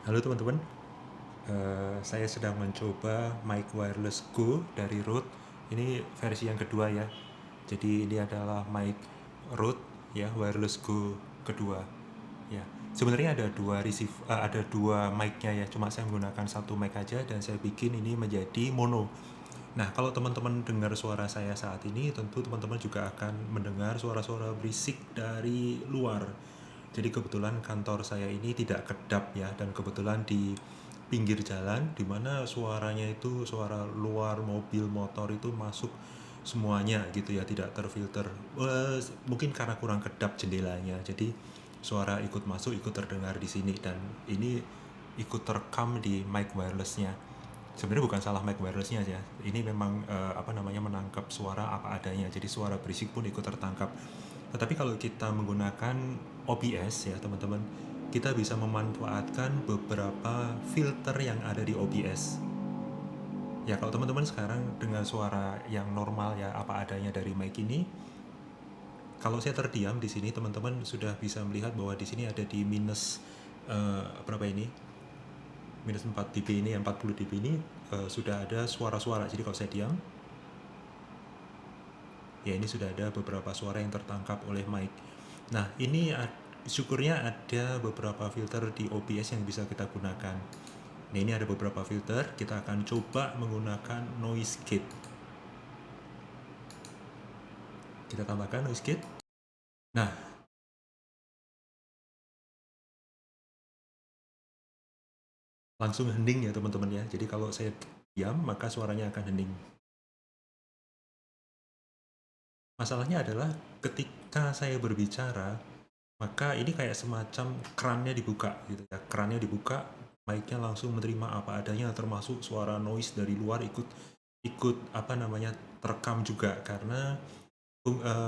Halo teman-teman, saya sedang mencoba mic wireless Go dari Rode. Ini versi yang kedua ya. Jadi ini adalah mic Rode ya, wireless Go kedua. Ya, sebenarnya ada dua mic-nya ya. Cuma saya menggunakan satu mic aja dan saya bikin ini menjadi mono. Nah, kalau teman-teman dengar suara saya saat ini, tentu teman-teman juga akan mendengar suara-suara berisik dari luar. Jadi kebetulan kantor saya ini tidak kedap ya, dan kebetulan di pinggir jalan di mana suaranya itu suara luar mobil motor itu masuk semuanya gitu ya, tidak terfilter. Mungkin karena kurang kedap jendelanya, jadi suara ikut masuk ikut terdengar di sini, dan ini ikut terekam di mic wirelessnya. Sebenarnya bukan salah mic wirelessnya ya, ini memang menangkap suara apa adanya, jadi suara berisik pun ikut tertangkap. Tetapi kalau kita menggunakan OBS ya teman-teman, kita bisa memanfaatkan beberapa filter yang ada di OBS. Ya, kalau teman-teman sekarang dengan suara yang normal ya apa adanya dari mic ini, kalau saya terdiam di sini teman-teman sudah bisa melihat bahwa di sini ada di minus berapa ini? Minus 4 dB ini, 40 dB ini sudah ada suara-suara. Jadi kalau saya diam, ya ini sudah ada beberapa suara yang tertangkap oleh mic. Nah, ini syukurnya ada beberapa filter di OBS yang bisa kita gunakan. Nah, ini ada beberapa filter, kita akan coba menggunakan noise gate. Kita tambahkan noise gate. Nah, langsung hening ya teman-teman ya. Jadi kalau saya diam, maka suaranya akan hening. Masalahnya adalah ketika saya berbicara, maka ini kayak semacam kerannya dibuka gitu ya. Kerannya dibuka, mic-nya langsung menerima apa adanya, termasuk suara noise dari luar ikut ikut terekam juga, karena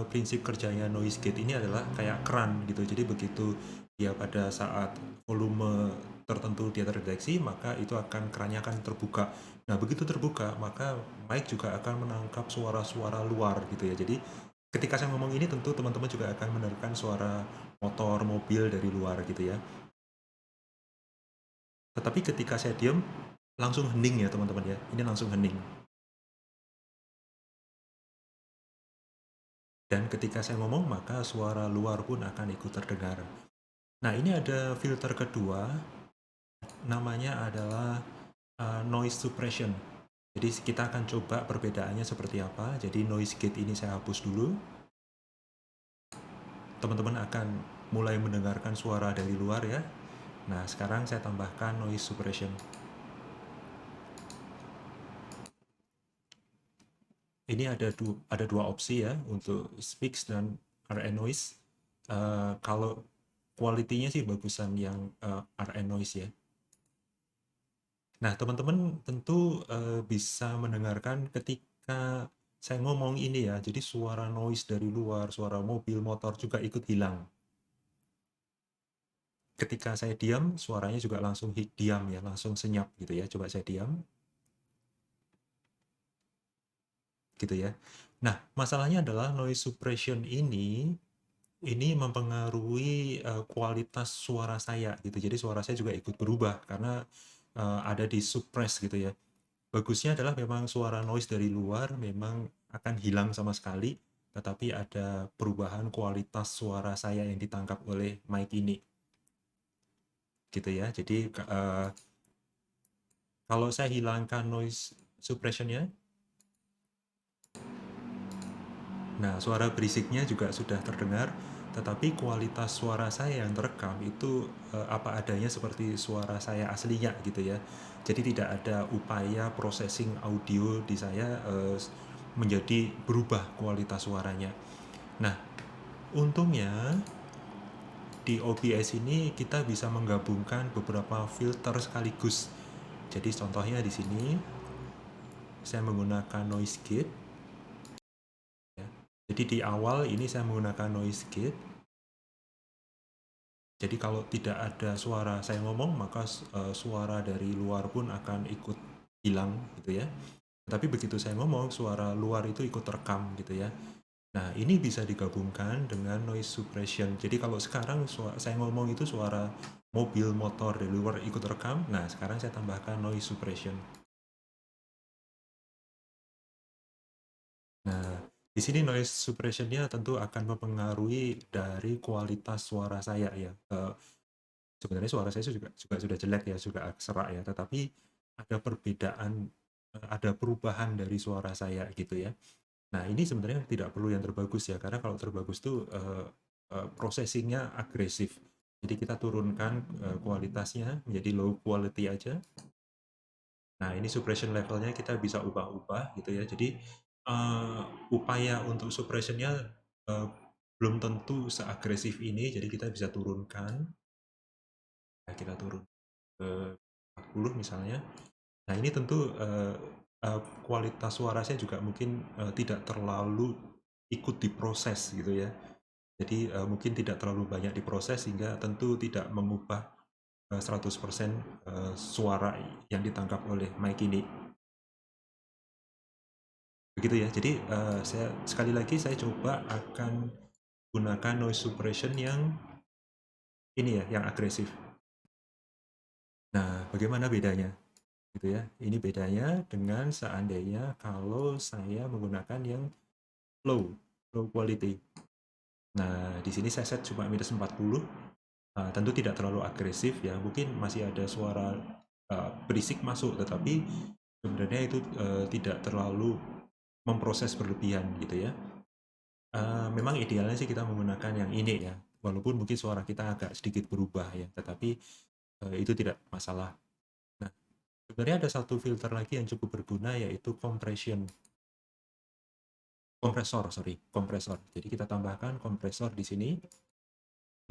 prinsip kerjanya noise gate ini adalah kayak keran gitu. Jadi begitu dia pada saat volume tertentu dia terdeteksi, maka itu akan kerannya akan terbuka. Nah, begitu terbuka, maka mic juga akan menangkap suara-suara luar gitu ya. Jadi ketika saya ngomong ini, tentu teman-teman juga akan mendengarkan suara motor, mobil dari luar gitu ya. Tetapi ketika saya diam, langsung hening ya teman-teman ya. Ini langsung hening. Dan ketika saya ngomong, maka suara luar pun akan ikut terdengar. Nah, ini ada filter kedua, namanya adalah noise suppression. Jadi kita akan coba perbedaannya seperti apa. Jadi noise gate ini saya hapus dulu. Teman-teman akan mulai mendengarkan suara dari luar ya. Nah, sekarang saya tambahkan noise suppression. Ini ada dua opsi ya untuk speaks dan RN noise. Kalau kualitinya sih bagusan yang RN noise ya. Nah, teman-teman tentu bisa mendengarkan ketika saya ngomong ini ya. Jadi suara noise dari luar, suara mobil, motor juga ikut hilang. Ketika saya diam, suaranya juga langsung diam ya, langsung senyap gitu ya. Coba saya diam, gitu ya. Nah, masalahnya adalah noise suppression ini mempengaruhi kualitas suara saya gitu. Jadi suara saya juga ikut berubah karena ada di suppress gitu ya. Bagusnya adalah memang suara noise dari luar memang akan hilang sama sekali, tetapi ada perubahan kualitas suara saya yang ditangkap oleh mic ini, gitu ya. Jadi kalau saya hilangkan noise suppression-nya, nah suara berisiknya juga sudah terdengar, tetapi kualitas suara saya yang terekam itu apa adanya seperti suara saya aslinya gitu ya. Jadi tidak ada upaya processing audio di saya menjadi berubah kualitas suaranya. Nah, untungnya di OBS ini kita bisa menggabungkan beberapa filter sekaligus. Jadi contohnya di sini saya menggunakan noise gate. Ya. Jadi di awal ini saya menggunakan noise gate. Jadi kalau tidak ada suara saya ngomong, maka suara dari luar pun akan ikut hilang gitu ya. Tapi begitu saya ngomong, suara luar itu ikut terekam gitu ya. Nah, ini bisa digabungkan dengan noise suppression. Jadi kalau sekarang saya ngomong itu suara mobil, motor dari luar ikut rekam. Nah, sekarang saya tambahkan noise suppression. Nah, di sini noise suppression-nya tentu akan mempengaruhi dari kualitas suara saya ya. Sebenarnya suara saya juga sudah jelek ya, juga serak ya, tetapi ada perbedaan, ada perubahan dari suara saya gitu ya. Nah, ini sebenarnya tidak perlu yang terbagus ya, karena kalau terbagus tuh processing-nya agresif. Jadi kita turunkan kualitasnya menjadi low quality aja. Nah, ini suppression levelnya kita bisa ubah-ubah gitu ya. Jadi upaya untuk suppressionnya uh, belum tentu seagresif ini, jadi kita bisa turunkan. Nah, kita turun ke 40 misalnya. Nah, ini tentu kualitas suara saya juga mungkin tidak terlalu ikut diproses gitu ya. Jadi mungkin tidak terlalu banyak diproses sehingga tentu tidak mengubah 100% suara yang ditangkap oleh mic ini. Begitu ya. Jadi saya sekali lagi saya coba akan gunakan noise suppression yang ini ya, yang agresif. Nah, bagaimana bedanya? Gitu ya. Ini bedanya dengan seandainya kalau saya menggunakan yang low quality. Nah, di sini saya set cuma minus 40. Tentu tidak terlalu agresif ya. Mungkin masih ada suara berisik masuk, tetapi sebenarnya itu tidak terlalu memproses berlebihan gitu ya. Memang idealnya sih kita menggunakan yang ini ya. Walaupun mungkin suara kita agak sedikit berubah ya, tetapi itu tidak masalah. Nah, sebenarnya ada satu filter lagi yang cukup berguna, yaitu kompresor. Jadi kita tambahkan kompresor di sini.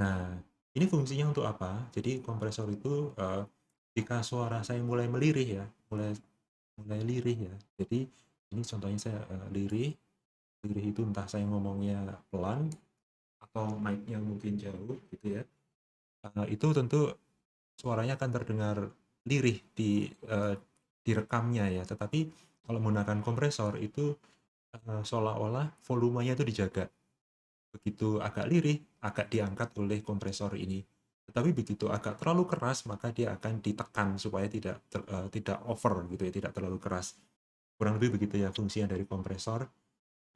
Nah, ini fungsinya untuk apa? Jadi kompresor itu jika suara saya mulai melirih ya, mulai mulai lirih ya. Jadi ini contohnya saya lirih. Lirih itu entah saya ngomongnya pelan atau mic-nya mungkin jauh gitu ya. Itu tentu suaranya akan terdengar lirih di rekamnya ya. Tetapi kalau menggunakan kompresor itu seolah-olah volumenya itu dijaga. Begitu agak lirih, agak diangkat oleh kompresor ini. Tetapi begitu agak terlalu keras, maka dia akan ditekan supaya tidak over gitu ya, tidak terlalu keras. Kurang lebih begitu ya fungsinya dari kompresor.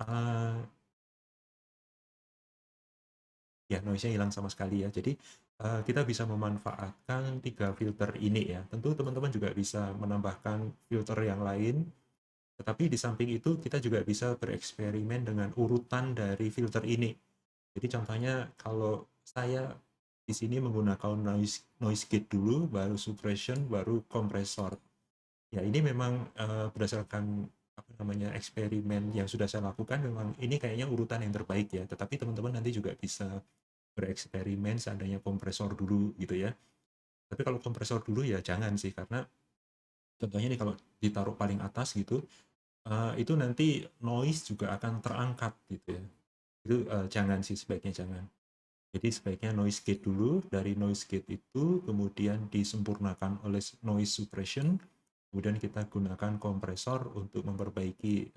Uh, ya noise-nya hilang sama sekali ya. Jadi kita bisa memanfaatkan 3 filter ini ya. Tentu teman-teman juga bisa menambahkan filter yang lain. Tetapi di samping itu kita juga bisa bereksperimen dengan urutan dari filter ini. Jadi contohnya kalau saya di sini menggunakan noise gate dulu, baru suppression, baru kompresor. Ya ini memang berdasarkan apa namanya eksperimen yang sudah saya lakukan, memang ini kayaknya urutan yang terbaik ya. Tetapi teman-teman nanti juga bisa bereksperimen seandainya kompresor dulu gitu ya. Tapi kalau kompresor dulu ya jangan sih, karena contohnya nih kalau ditaruh paling atas gitu, itu nanti noise juga akan terangkat gitu ya. Itu jangan sih, sebaiknya jangan. Jadi sebaiknya noise gate dulu, dari noise gate itu kemudian disempurnakan oleh noise suppression, kemudian kita gunakan kompresor untuk memperbaiki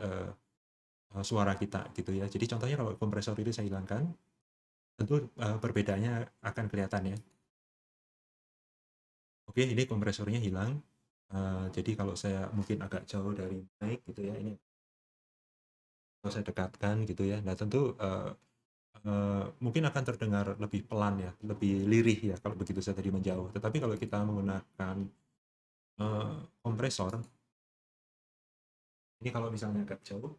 suara kita gitu ya. Jadi contohnya kalau kompresor itu saya hilangkan, tentu perbedaannya akan kelihatan ya. Oke, ini kompresornya hilang. Jadi kalau saya mungkin agak jauh dari mic gitu ya, ini kalau saya dekatkan gitu ya. Nah tentu mungkin akan terdengar lebih pelan ya, lebih lirih ya kalau begitu saya tadi menjauh. Tetapi kalau kita menggunakan kompresor, ini kalau misalnya agak jauh,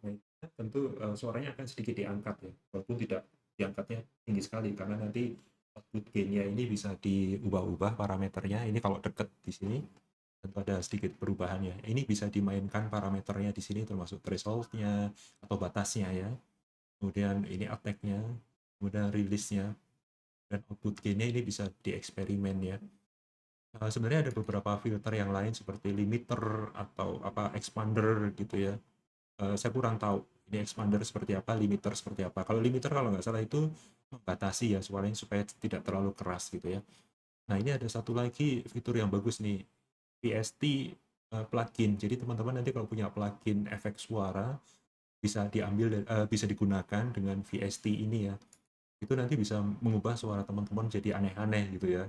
tentu suaranya akan sedikit diangkat ya, walaupun tidak diangkatnya tinggi sekali, karena nanti output gain-nya ini bisa diubah-ubah parameternya. Ini kalau dekat di sini, tentu ada sedikit perubahannya. Ini bisa dimainkan parameternya di sini, termasuk threshold-nya atau batasnya ya. Kemudian ini attack-nya, kemudian release-nya, dan output gain-nya ini bisa dieksperimen ya. Sebenarnya ada beberapa filter yang lain seperti limiter atau apa expander gitu ya. Saya kurang tahu ini expander seperti apa, limiter seperti apa. Kalau limiter kalau nggak salah itu membatasi ya suaranya supaya tidak terlalu keras gitu ya. Nah ini ada satu lagi fitur yang bagus nih, VST plugin. Jadi teman-teman nanti kalau punya plugin efek suara bisa bisa digunakan dengan VST ini ya. Itu nanti bisa mengubah suara teman-teman jadi aneh-aneh gitu ya.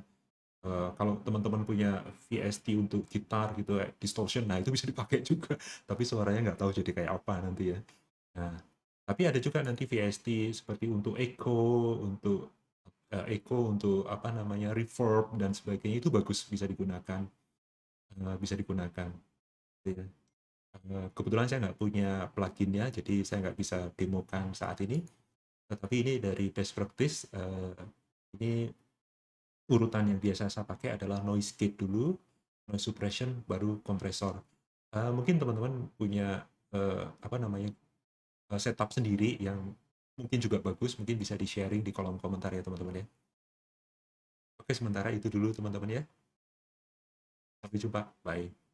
Kalau teman-teman punya VST untuk gitar gitu, distortion, nah itu bisa dipakai juga, tapi suaranya nggak tahu jadi kayak apa nanti ya. Nah, tapi ada juga nanti VST seperti untuk echo, untuk apa namanya, reverb dan sebagainya, itu bagus, bisa digunakan, gitu ya. Kebetulan saya nggak punya pluginnya, jadi saya nggak bisa demokan saat ini, tetapi ini dari best practice, ini urutan yang biasa saya pakai adalah noise gate dulu, noise suppression, baru kompresor. Mungkin teman-teman punya apa namanya, setup sendiri yang mungkin juga bagus, mungkin bisa di-sharing di kolom komentar ya teman-teman ya. Oke, sementara itu dulu teman-teman ya. Sampai jumpa, bye.